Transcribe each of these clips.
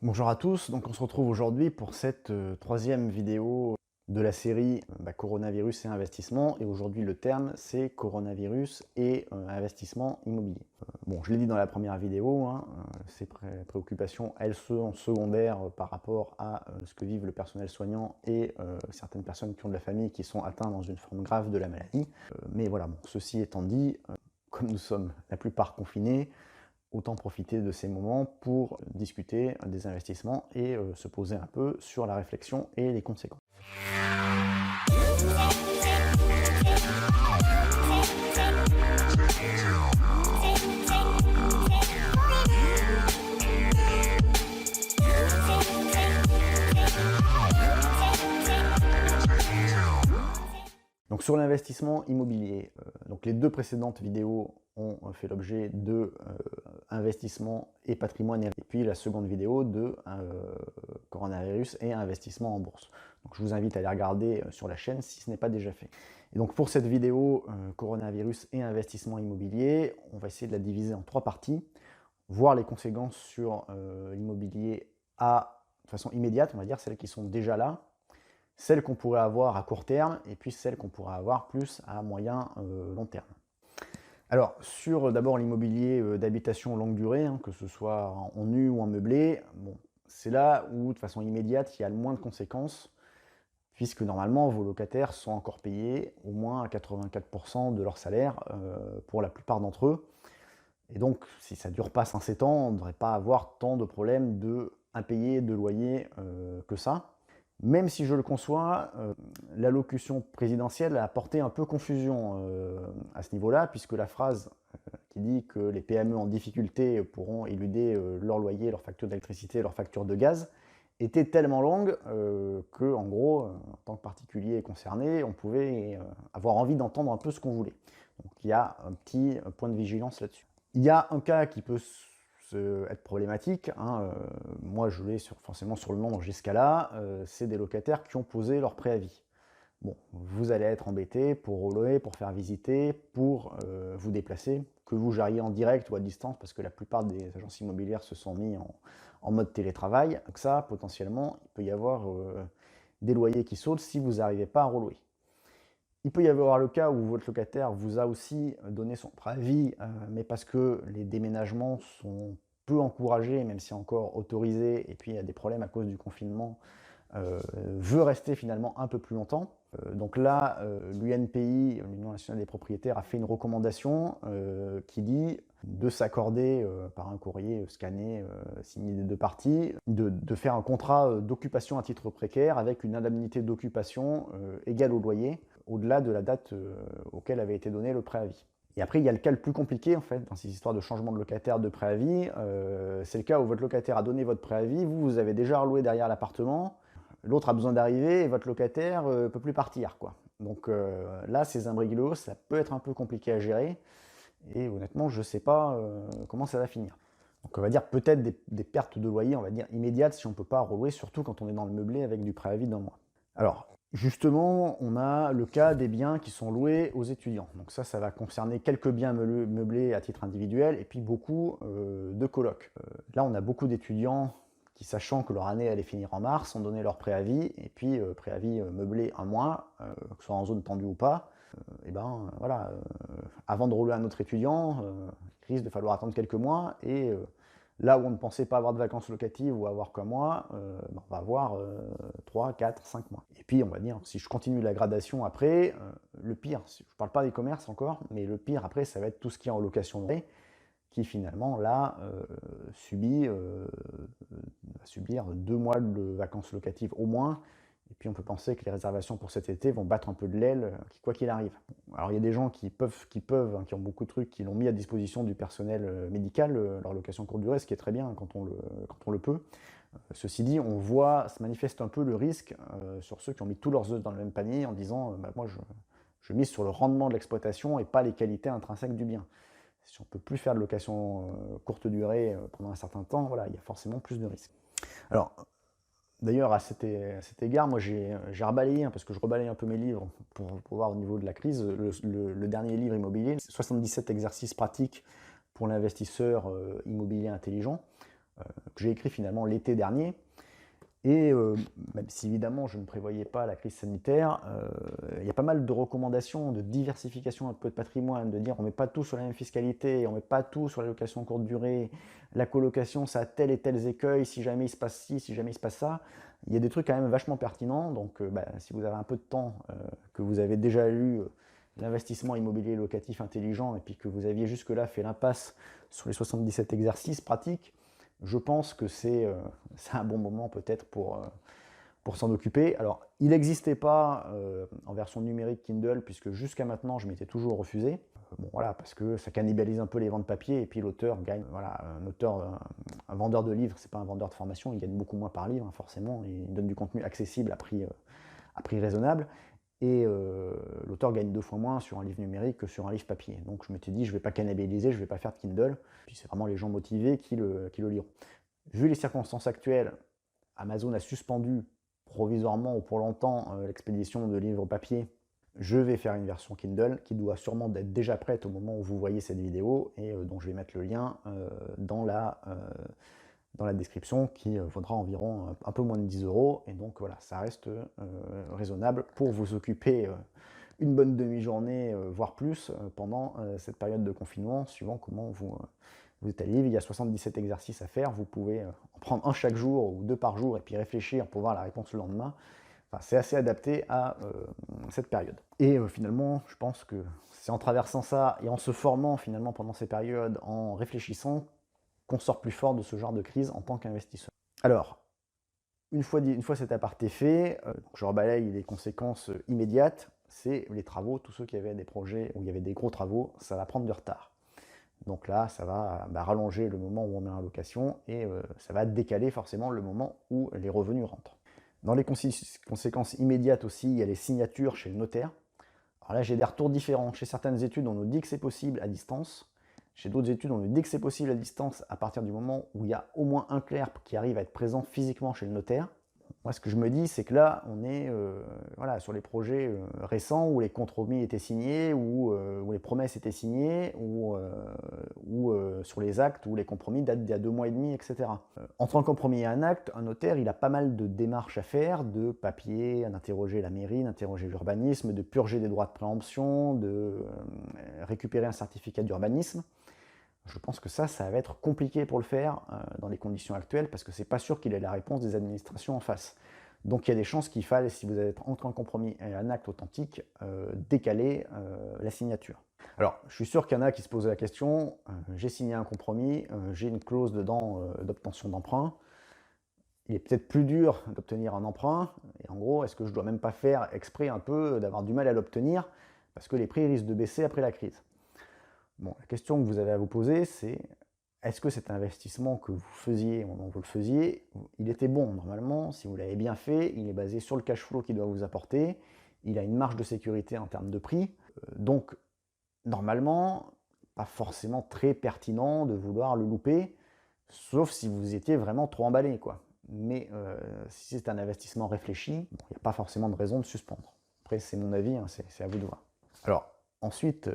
Bonjour à tous, donc on se retrouve aujourd'hui pour cette troisième vidéo de la série Coronavirus et investissement. Et aujourd'hui le terme c'est coronavirus et investissement immobilier. Bon, je l'ai dit dans la première vidéo, hein, ces préoccupations elles sont secondaires par rapport à ce que vivent le personnel soignant et certaines personnes qui ont de la famille qui sont atteintes dans une forme grave de la maladie. Mais voilà, bon, ceci étant dit, comme nous sommes la plupart confinés, autant profiter de ces moments pour discuter des investissements et se poser un peu sur la réflexion et les conséquences. Donc sur l'investissement immobilier, donc les deux précédentes vidéos ont fait l'objet de investissement et patrimoine, et puis la seconde vidéo de coronavirus et investissement en bourse. Donc je vous invite à les regarder sur la chaîne si ce n'est pas déjà fait. Et donc pour cette vidéo coronavirus et investissement immobilier, on va essayer de la diviser en trois parties, voir les conséquences sur l'immobilier de façon immédiate, on va dire celles qui sont déjà là, celles qu'on pourrait avoir à court terme, et puis celles qu'on pourrait avoir plus à moyen long terme. Alors, sur d'abord l'immobilier d'habitation longue durée, hein, que ce soit en nu ou en meublé, bon, c'est là où, de façon immédiate, il y a le moins de conséquences, puisque normalement, vos locataires sont encore payés au moins à 84% de leur salaire pour la plupart d'entre eux. Et donc, si ça ne dure pas 5-7 ans, on ne devrait pas avoir tant de problèmes de impayés de loyer que ça. Même si je le conçois, l'allocution présidentielle a apporté un peu confusion à ce niveau-là, puisque la phrase qui dit que les PME en difficulté pourront éluder leur loyer, leur facture d'électricité, leur facture de gaz, était tellement longue que, en gros, en tant que particulier concerné, on pouvait avoir envie d'entendre un peu ce qu'on voulait. Donc il y a un petit point de vigilance là-dessus. Il y a un cas qui peut être problématique, hein, moi je l'ai forcément sur le nombre jusqu'à là, c'est des locataires qui ont posé leur préavis. Bon, vous allez être embêté pour rouler, pour faire visiter, pour vous déplacer, que vous gériez en direct ou à distance, parce que la plupart des agences immobilières se sont mis en mode télétravail. Donc ça, potentiellement, il peut y avoir des loyers qui sautent si vous n'arrivez pas à relouer. Il peut y avoir le cas où votre locataire vous a aussi donné son préavis, mais parce que les déménagements sont peu encouragés, même si encore autorisés, et puis il y a des problèmes à cause du confinement, veut rester finalement un peu plus longtemps. Donc là, l'UNPI, l'Union nationale des propriétaires, a fait une recommandation qui dit de s'accorder par un courrier scanné, signé des deux parties, de faire un contrat d'occupation à titre précaire avec une indemnité d'occupation égale au loyer, au-delà de la date auquel avait été donné le préavis. Et après, il y a le cas le plus compliqué, en fait, dans ces histoires de changement de locataire, de préavis. C'est le cas où votre locataire a donné votre préavis, vous avez déjà reloué derrière l'appartement, l'autre a besoin d'arriver et votre locataire ne peut plus partir, quoi. Donc là, ces imbriglios, ça peut être un peu compliqué à gérer. Et honnêtement, je ne sais pas comment ça va finir. Donc on va dire peut-être des pertes de loyer, on va dire immédiates si on ne peut pas relouer, surtout quand on est dans le meublé avec du préavis d'un mois. Alors, justement, on a le cas des biens qui sont loués aux étudiants. Donc ça va concerner quelques biens meublés à titre individuel et puis beaucoup de colocs. Là, on a beaucoup d'étudiants qui, sachant que leur année allait finir en mars, ont donné leur préavis, et puis préavis meublé un mois, que ce soit en zone tendue ou pas, et ben voilà, avant de rouler un autre étudiant, il risque de falloir attendre quelques mois, et là où on ne pensait pas avoir de vacances locatives ou avoir qu'un mois, on va avoir 3, 4, 5 mois. Et puis on va dire, si je continue la gradation après, le pire, je ne parle pas des commerces encore, mais le pire après, ça va être tout ce qui est en location qui finalement là va subir 2 mois de vacances locatives au moins. Et puis on peut penser que les réservations pour cet été vont battre un peu de l'aile, quoi qu'il arrive. Alors il y a des gens qui ont beaucoup de trucs, qui l'ont mis à disposition du personnel médical, leur location courte durée, ce qui est très bien quand on le peut. Ceci dit, on voit, se manifeste un peu le risque sur ceux qui ont mis tous leurs œufs dans le même panier en disant moi je mise sur le rendement de l'exploitation et pas les qualités intrinsèques du bien. Si on ne peut plus faire de location courte durée pendant un certain temps, voilà, il y a forcément plus de risques. Alors, d'ailleurs, à cet égard, moi j'ai rebalayé, parce que je rebalaye un peu mes livres pour voir au niveau de la crise, le dernier livre immobilier, 77 exercices pratiques pour l'investisseur immobilier intelligent. que j'ai écrit finalement l'été dernier. Et même si évidemment je ne prévoyais pas la crise sanitaire, il y a pas mal de recommandations de diversification un peu de patrimoine, de dire on ne met pas tout sur la même fiscalité, on ne met pas tout sur la location courte durée, la colocation ça a tel et tels écueils, si jamais il se passe ci, si jamais il se passe ça. Il y a des trucs quand même vachement pertinents, donc si vous avez un peu de temps, que vous avez déjà lu l'investissement immobilier locatif intelligent et puis que vous aviez jusque-là fait l'impasse sur les 77 exercices pratiques, je pense que c'est un bon moment peut-être pour s'en occuper. Alors, il n'existait pas en version numérique Kindle, puisque jusqu'à maintenant, je m'étais toujours refusé. Bon, voilà, parce que ça cannibalise un peu les ventes papier, et puis l'auteur gagne, voilà, un vendeur de livres, c'est pas un vendeur de formation, il gagne beaucoup moins par livre, hein, forcément, il donne du contenu accessible à prix raisonnable. Et l'auteur gagne 2 fois moins sur un livre numérique que sur un livre papier. Donc je m'étais dit, je ne vais pas cannibaliser, je ne vais pas faire de Kindle. Puis c'est vraiment les gens motivés qui le liront. Vu les circonstances actuelles, Amazon a suspendu provisoirement ou pour longtemps l'expédition de livres papier. Je vais faire une version Kindle qui doit sûrement être déjà prête au moment où vous voyez cette vidéo et dont je vais mettre le lien dans la description, qui vaudra environ un peu moins de 10 €. Et donc voilà, ça reste raisonnable pour vous occuper une bonne demi-journée, voire plus, pendant cette période de confinement, suivant comment vous êtes à livre. Il y a 77 exercices à faire, vous pouvez en prendre un chaque jour ou 2 par jour et puis réfléchir pour voir la réponse le lendemain. Enfin, c'est assez adapté à cette période. Et finalement, je pense que c'est en traversant ça et en se formant finalement pendant ces périodes, en réfléchissant, qu'on sort plus fort de ce genre de crise en tant qu'investisseur. Alors, une fois cet aparté fait, je rebalaye les conséquences immédiates, c'est les travaux. Tous ceux qui avaient des projets où il y avait des gros travaux, ça va prendre du retard. Donc là, ça va rallonger le moment où on met en location et ça va décaler forcément le moment où les revenus rentrent. Dans les conséquences immédiates aussi, il y a les signatures chez le notaire. Alors là, j'ai des retours différents. Chez certaines études, on nous dit que c'est possible à distance. Chez d'autres études, on nous dit que c'est possible à distance à partir du moment où il y a au moins un clerc qui arrive à être présent physiquement chez le notaire. Moi, ce que je me dis, c'est que là, on est voilà, sur les projets récents où les compromis étaient signés, où les promesses étaient signées, ou sur les actes où les compromis datent d'il y a 2 mois et demi, etc. Entre un compromis et un acte, un notaire, il a pas mal de démarches à faire, de papiers, d'interroger la mairie, d'interroger l'urbanisme, de purger des droits de préemption, de récupérer un certificat d'urbanisme. Je pense que ça va être compliqué pour le faire dans les conditions actuelles, parce que c'est pas sûr qu'il ait la réponse des administrations en face. Donc il y a des chances qu'il faille, si vous êtes entre un compromis et un acte authentique, décaler la signature. Alors, je suis sûr qu'il y en a qui se posent la question, j'ai signé un compromis, j'ai une clause dedans d'obtention d'emprunt, il est peut-être plus dur d'obtenir un emprunt, et en gros, est-ce que je dois même pas faire exprès un peu d'avoir du mal à l'obtenir, parce que les prix risquent de baisser après la crise? Bon, la question que vous avez à vous poser, c'est est-ce que cet investissement que vous faisiez, dont vous le faisiez, il était bon? Normalement, si vous l'avez bien fait, il est basé sur le cash flow qu'il doit vous apporter, il a une marge de sécurité en termes de prix, donc normalement, pas forcément très pertinent de vouloir le louper, sauf si vous étiez vraiment trop emballé, quoi. Mais si c'est un investissement réfléchi, il n'y a pas forcément de raison de suspendre. Après, c'est mon avis, hein, c'est à vous de voir. Alors, ensuite,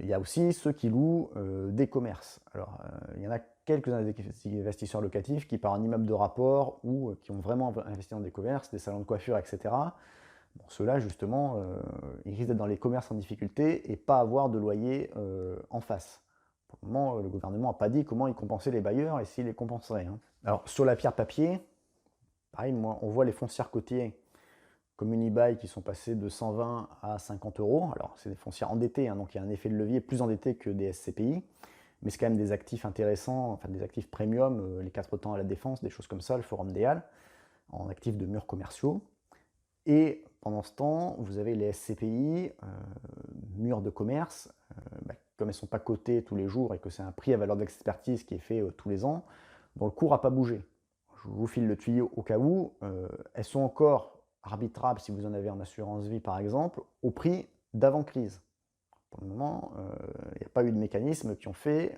il y a aussi ceux qui louent des commerces. Alors, il y en a quelques investisseurs locatifs qui, par un immeuble de rapport ou qui ont vraiment investi dans des commerces, des salons de coiffure, etc. Bon, ceux-là, justement, ils risquent d'être dans les commerces en difficulté et pas avoir de loyer en face. Pour le moment, le gouvernement n'a pas dit comment il compensait les bailleurs et s'il les compenserait. Hein. Alors, sur la pierre papier, pareil, on voit les foncières côtiers comme Unibail qui sont passés de 120 à 50 €. Alors, c'est des foncières endettées, hein, donc il y a un effet de levier plus endetté que des SCPI, mais c'est quand même des actifs intéressants, enfin des actifs premium, les 4 temps à la Défense, des choses comme ça, le Forum des Halles, en actifs de murs commerciaux. Et pendant ce temps, vous avez les SCPI, murs de commerce, comme elles ne sont pas cotées tous les jours et que c'est un prix à valeur d'expertise qui est fait tous les ans, dont le cours n'a pas bougé. Je vous file le tuyau au cas où, elles sont encore arbitrable si vous en avez en assurance vie par exemple, au prix d'avant-crise. Pour le moment, il n'y a pas eu de mécanisme qui ont fait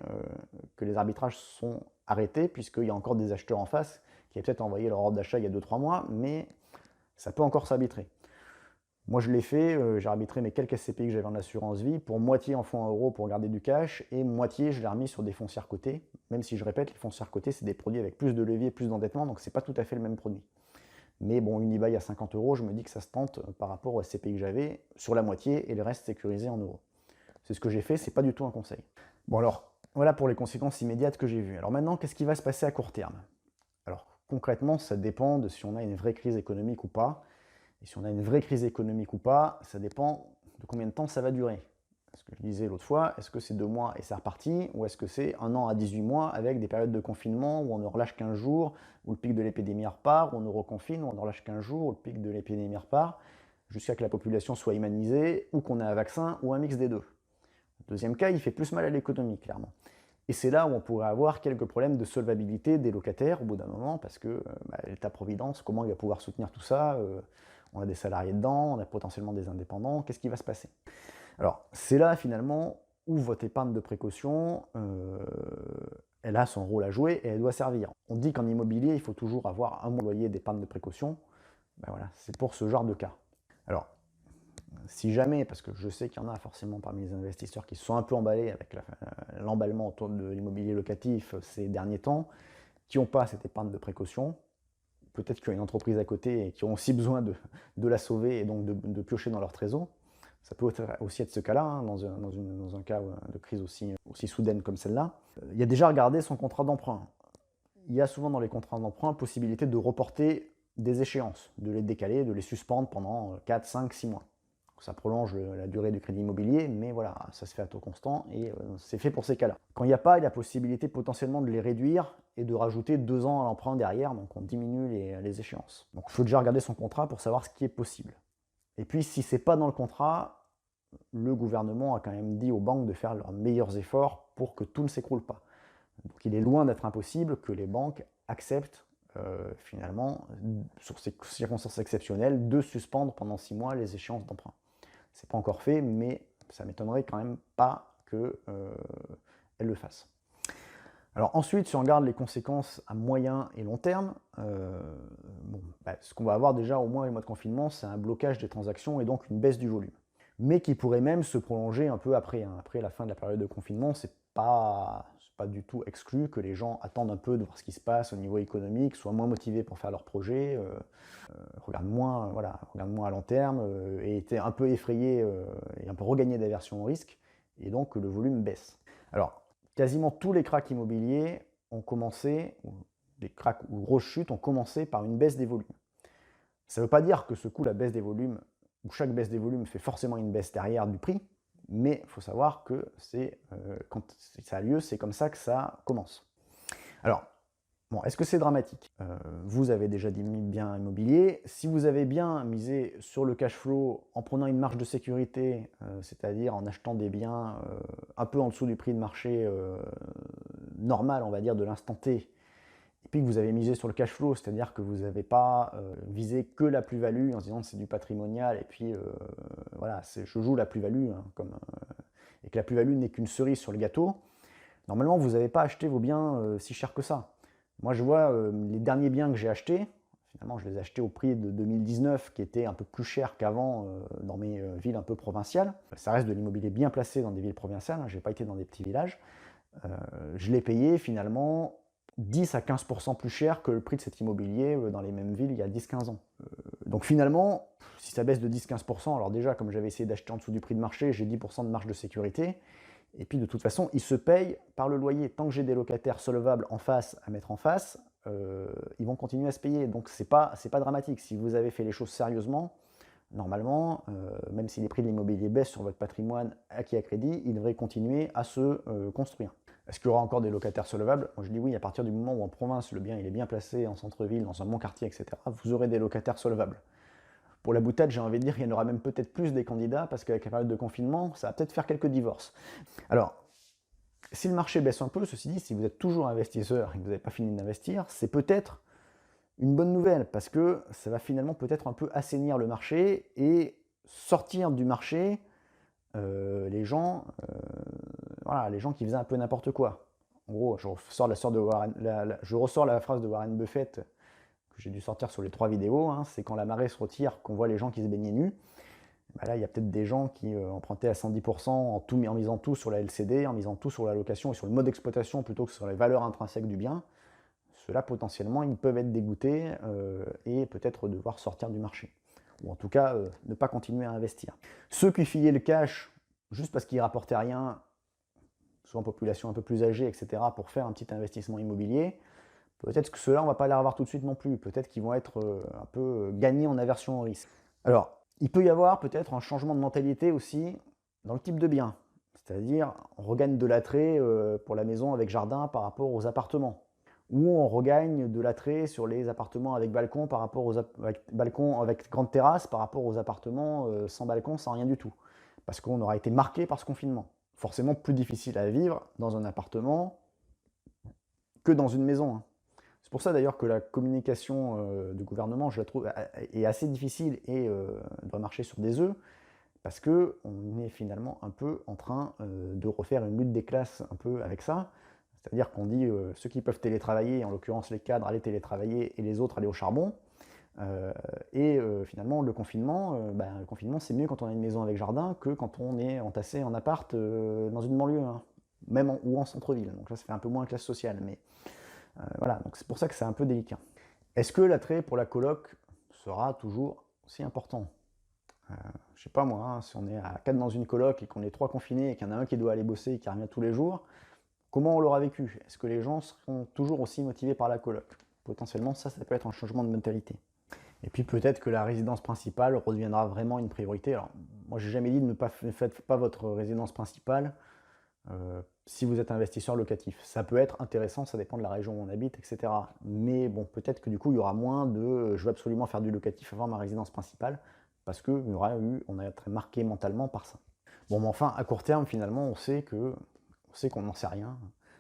que les arbitrages sont arrêtés, puisqu'il y a encore des acheteurs en face qui avaient peut-être envoyé leur ordre d'achat il y a 2-3 mois, mais ça peut encore s'arbitrer. Moi, je l'ai fait, j'ai arbitré mes quelques SCPI que j'avais en assurance vie pour moitié en fonds en euros pour garder du cash et moitié, je l'ai remis sur des foncières cotées. Même si je répète, les foncières cotées, c'est des produits avec plus de levier, plus d'endettement, donc c'est pas tout à fait le même produit. Mais bon, une eBay à 50 euros, je me dis que ça se tente par rapport au SCPI que j'avais sur la moitié et le reste sécurisé en euros. C'est ce que j'ai fait, c'est pas du tout un conseil. Bon alors, voilà pour les conséquences immédiates que j'ai vues. Alors maintenant, qu'est-ce qui va se passer à court terme? Alors concrètement, ça dépend de si on a une vraie crise économique ou pas. Et si on a une vraie crise économique ou pas, ça dépend de combien de temps ça va durer. Ce que je disais l'autre fois, est-ce que c'est 2 mois et c'est reparti, ou est-ce que c'est 1 an à 18 mois avec des périodes de confinement où on ne relâche qu'un jour, où le pic de l'épidémie repart, où on nous reconfine, où on ne relâche qu'un jour, où le pic de l'épidémie repart, jusqu'à que la population soit immunisée, ou qu'on ait un vaccin, ou un mix des deux. Deuxième cas, il fait plus mal à l'économie, clairement. Et c'est là où on pourrait avoir quelques problèmes de solvabilité des locataires au bout d'un moment, parce que l'État-providence, comment il va pouvoir soutenir tout ça? On a des salariés dedans, on a potentiellement des indépendants, qu'est-ce qui va se passer? Alors, c'est là finalement où votre épargne de précaution, elle a son rôle à jouer et elle doit servir. On dit qu'en immobilier, il faut toujours avoir un mois de loyer d'épargne de précaution. Ben voilà, c'est pour ce genre de cas. Alors, si jamais, parce que je sais qu'il y en a forcément parmi les investisseurs qui se sont un peu emballés avec l'emballement autour de l'immobilier locatif ces derniers temps, qui n'ont pas cette épargne de précaution, peut-être qu'il y a une entreprise à côté et qui ont aussi besoin de la sauver et donc de piocher dans leur trésor. Ça peut aussi être ce cas-là, hein, dans un cas de crise aussi soudaine comme celle-là. Il y a déjà regardé son contrat d'emprunt. Il y a souvent dans les contrats d'emprunt possibilité de reporter des échéances, de les décaler, de les suspendre pendant 4, 5, 6 mois. Ça prolonge la durée du crédit immobilier, mais voilà, ça se fait à taux constant et c'est fait pour ces cas-là. Quand il n'y a pas, il y a possibilité potentiellement de les réduire et de rajouter 2 ans à l'emprunt derrière, donc on diminue les échéances. Donc il faut déjà regarder son contrat pour savoir ce qui est possible. Et puis si c'est pas dans le contrat, le gouvernement a quand même dit aux banques de faire leurs meilleurs efforts pour que tout ne s'écroule pas. Donc il est loin d'être impossible que les banques acceptent finalement, sur ces circonstances exceptionnelles, de suspendre pendant 6 mois les échéances d'emprunt. C'est pas encore fait, mais ça m'étonnerait quand même pas qu'elle le fasse. Alors ensuite, si on regarde les conséquences à moyen et long terme, ce qu'on va avoir déjà au moins les mois de confinement, c'est un blocage des transactions et donc une baisse du volume. Mais qui pourrait même se prolonger un peu après. Après la fin de la période de confinement, c'est pas du tout exclu que les gens attendent un peu de voir ce qui se passe au niveau économique, soient moins motivés pour faire leurs projets, regardent moins à long terme, et étaient un peu effrayés et un peu regagnés d'aversion au risque, et donc le volume baisse. Alors, quasiment tous les cracks immobiliers ont commencé, les cracks ou grosses chutes ont commencé par une baisse des volumes. Ça ne veut pas dire que ce coup, la baisse des volumes, ou chaque baisse des volumes fait forcément une baisse derrière du prix, mais il faut savoir que quand ça a lieu, c'est comme ça que ça commence. Alors, bon, est-ce que c'est dramatique? Vous avez déjà des biens immobiliers. Si vous avez bien misé sur le cash flow en prenant une marge de sécurité, c'est-à-dire en achetant des biens un peu en dessous du prix de marché normal, on va dire, de l'instant T, et puis que vous avez misé sur le cash flow, c'est-à-dire que vous n'avez pas visé que la plus-value en se disant que c'est du patrimonial, et puis voilà, je joue la plus-value, hein, et que la plus-value n'est qu'une cerise sur le gâteau, normalement vous n'avez pas acheté vos biens si cher que ça. Moi je vois les derniers biens que j'ai achetés, finalement je les ai achetés au prix de 2019, qui était un peu plus cher qu'avant dans mes villes un peu provinciales. Ça reste de l'immobilier bien placé dans des villes provinciales, hein, je n'ai pas été dans des petits villages. Je l'ai payé finalement 10 à 15% plus cher que le prix de cet immobilier dans les mêmes villes il y a 10-15 ans. Donc finalement, si ça baisse de 10-15%, alors déjà, comme j'avais essayé d'acheter en dessous du prix de marché, j'ai 10% de marge de sécurité. Et puis de toute façon, il se paye par le loyer. Tant que j'ai des locataires solvables en face à mettre en face, ils vont continuer à se payer. Donc c'est pas dramatique. Si vous avez fait les choses sérieusement, normalement, même si les prix de l'immobilier baissent sur votre patrimoine acquis à crédit, il devrait continuer à se construire. Est-ce qu'il y aura encore des locataires solvables? Moi je dis oui, à partir du moment où en province le bien il est bien placé, en centre-ville, dans un bon quartier, etc., vous aurez des locataires solvables. Pour la boutade, j'ai envie de dire qu'il y en aura même peut-être plus des candidats, parce qu'avec la période de confinement, ça va peut-être faire quelques divorces. Alors, si le marché baisse un peu, ceci dit, si vous êtes toujours investisseur et que vous n'avez pas fini d'investir, c'est peut-être une bonne nouvelle, parce que ça va finalement peut-être un peu assainir le marché et sortir du marché les gens qui faisaient un peu n'importe quoi. En gros, je ressors la phrase de Warren Buffett que j'ai dû sortir sur les 3 vidéos, hein, c'est quand la marée se retire qu'on voit les gens qui se baignaient nus. Bah là, il y a peut-être des gens qui empruntaient à 110% en misant tout sur la LCD, en misant tout sur la location et sur le mode d'exploitation plutôt que sur les valeurs intrinsèques du bien. Ceux-là, potentiellement, ils peuvent être dégoûtés et peut-être devoir sortir du marché. Ou en tout cas, ne pas continuer à investir. Ceux qui filaient le cash juste parce qu'ils ne rapportaient rien, souvent population un peu plus âgée, etc., pour faire un petit investissement immobilier, peut-être que ceux-là, on ne va pas les revoir tout de suite non plus. Peut-être qu'ils vont être un peu gagnés en aversion au risque. Alors, il peut y avoir peut-être un changement de mentalité aussi dans le type de bien. C'est-à-dire, on regagne de l'attrait pour la maison avec jardin par rapport aux appartements. Ou on regagne de l'attrait sur les appartements avec balcon par rapport aux balcons avec grande terrasse par rapport aux appartements sans balcon, sans rien du tout. Parce qu'on aura été marqué par ce confinement. Forcément plus difficile à vivre dans un appartement que dans une maison. Hein. C'est pour ça d'ailleurs que la communication du gouvernement, je la trouve, est assez difficile et doit marcher sur des œufs, parce qu'on est finalement un peu en train de refaire une lutte des classes un peu avec ça. C'est-à-dire qu'on dit ceux qui peuvent télétravailler, en l'occurrence les cadres, aller télétravailler et les autres aller au charbon. Finalement, le confinement c'est mieux quand on a une maison avec jardin que quand on est entassé en appart dans une banlieue, hein, même ou en centre-ville. Donc là, ça fait un peu moins classe sociale, mais voilà, donc c'est pour ça que c'est un peu délicat. Est-ce que l'attrait pour la coloc sera toujours aussi important? Je sais pas moi, hein, si on est à 4 dans une coloc et qu'on est 3 confinés et qu'il y en a un qui doit aller bosser et qui revient tous les jours, comment on l'aura vécu? Est-ce que les gens seront toujours aussi motivés par la coloc? Potentiellement, ça peut être un changement de mentalité. Et puis peut-être que la résidence principale redeviendra vraiment une priorité. Alors, moi, j'ai jamais dit de ne pas faites pas votre résidence principale si vous êtes investisseur locatif. Ça peut être intéressant, ça dépend de la région où on habite, etc. Mais bon, peut-être que du coup, il y aura moins de je veux absolument faire du locatif avant ma résidence principale, parce qu'on a été marqué mentalement par ça. Bon, mais enfin, à court terme, finalement, on sait qu'on n'en sait rien.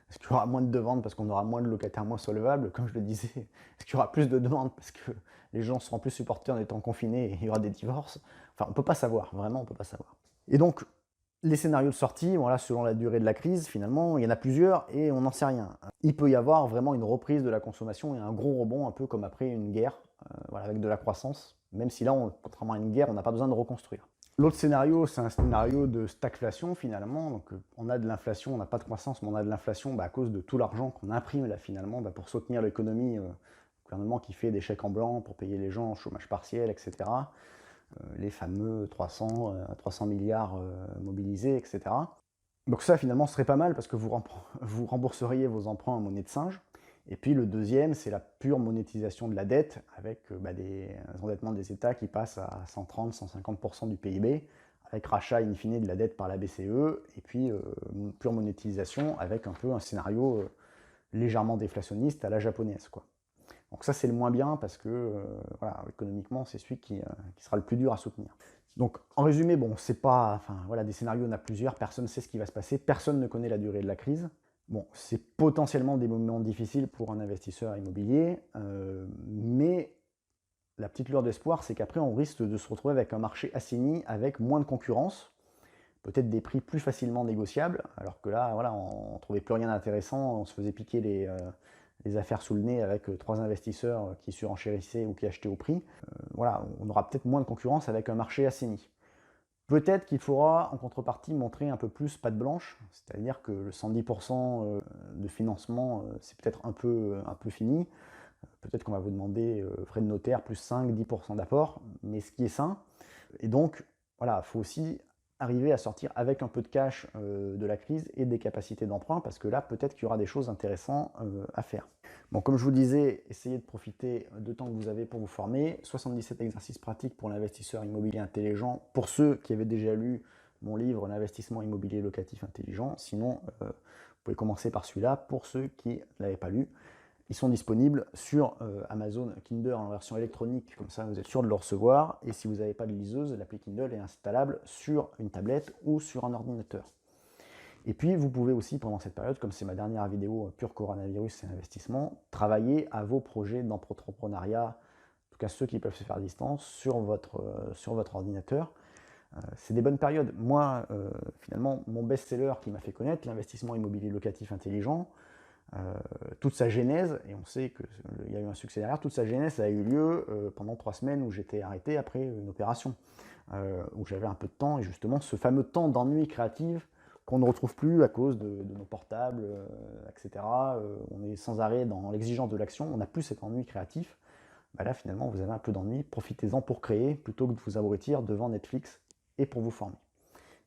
Est-ce qu'il y aura moins de demandes parce qu'on aura moins de locataires moins solvables? Comme je le disais, est-ce qu'il y aura plus de demandes parce que les gens seront plus supportés en étant confinés et il y aura des divorces? Enfin, on ne peut pas savoir, vraiment, on ne peut pas savoir. Et donc, les scénarios de sortie, voilà, selon la durée de la crise, finalement, il y en a plusieurs et on n'en sait rien. Il peut y avoir vraiment une reprise de la consommation et un gros rebond, un peu comme après une guerre, voilà, avec de la croissance, même si là, contrairement à une guerre, on n'a pas besoin de reconstruire. L'autre scénario, c'est un scénario de stagflation finalement. Donc, on a de l'inflation, on n'a pas de croissance, mais on a de l'inflation à cause de tout l'argent qu'on imprime là finalement pour soutenir l'économie. Le gouvernement qui fait des chèques en blanc pour payer les gens au chômage partiel, etc. Les fameux 300 milliards mobilisés, etc. Donc ça finalement ce serait pas mal parce que vous rembourseriez vos emprunts en monnaie de singe. Et puis le deuxième, c'est la pure monétisation de la dette avec des endettements des États qui passent à 130-150% du PIB, avec rachat in fine de la dette par la BCE, et puis pure monétisation avec un peu un scénario légèrement déflationniste à la japonaise, quoi. Donc ça c'est le moins bien parce que voilà, économiquement c'est celui qui sera le plus dur à soutenir. Donc en résumé, bon, c'est pas, enfin voilà, des scénarios, on a plusieurs, personne ne sait ce qui va se passer, personne ne connaît la durée de la crise. Bon, c'est potentiellement des moments difficiles pour un investisseur immobilier, mais la petite lueur d'espoir, c'est qu'après, on risque de se retrouver avec un marché assaini, avec moins de concurrence, peut-être des prix plus facilement négociables, alors que là, voilà, on ne trouvait plus rien d'intéressant, on se faisait piquer les affaires sous le nez avec 3 investisseurs qui surenchérissaient ou qui achetaient au prix. Voilà, on aura peut-être moins de concurrence avec un marché assaini. Peut-être qu'il faudra en contrepartie montrer un peu plus patte blanche, c'est-à-dire que le 110% de financement, c'est peut-être un peu fini. Peut-être qu'on va vous demander frais de notaire plus 5-10% d'apport, mais ce qui est sain. Et donc, voilà, il faut aussi arriver à sortir avec un peu de cash de la crise et des capacités d'emprunt, parce que là, peut-être qu'il y aura des choses intéressantes à faire. Bon, comme je vous disais, essayez de profiter de temps que vous avez pour vous former. 77 exercices pratiques pour l'investisseur immobilier intelligent, pour ceux qui avaient déjà lu mon livre L'investissement immobilier locatif intelligent. Sinon, vous pouvez commencer par celui-là pour ceux qui ne l'avaient pas lu. Ils sont disponibles sur Amazon Kindle en version électronique, comme ça vous êtes sûr de le recevoir. Et si vous n'avez pas de liseuse, l'appli Kindle est installable sur une tablette ou sur un ordinateur. Et puis vous pouvez aussi, pendant cette période, comme c'est ma dernière vidéo pure coronavirus et investissement, travailler à vos projets d'entrepreneuriat, en tout cas ceux qui peuvent se faire à distance, sur votre ordinateur. C'est des bonnes périodes. Moi, finalement, mon best-seller qui m'a fait connaître, l'investissement immobilier locatif intelligent, toute sa genèse, et on sait qu'il y a eu un succès derrière, toute sa genèse a eu lieu pendant 3 semaines où j'étais arrêté après une opération, où j'avais un peu de temps, et justement ce fameux temps d'ennui créatif qu'on ne retrouve plus à cause de nos portables, etc. On est sans arrêt dans l'exigence de l'action, on n'a plus cet ennui créatif. Bah là finalement vous avez un peu d'ennui, profitez-en pour créer plutôt que de vous abrutir devant Netflix et pour vous former.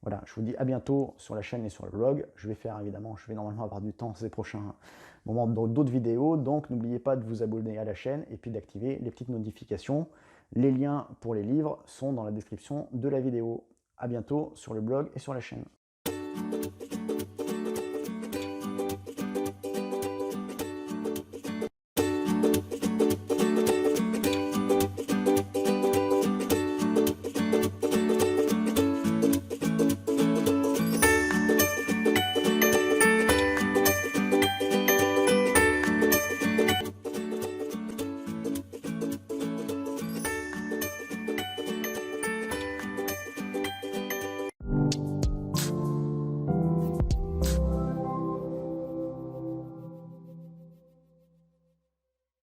Voilà, je vous dis à bientôt sur la chaîne et sur le blog. Je vais normalement avoir du temps ces prochains moments dans d'autres vidéos, donc n'oubliez pas de vous abonner à la chaîne et puis d'activer les petites notifications. Les liens pour les livres sont dans la description de la vidéo. À bientôt sur le blog et sur la chaîne.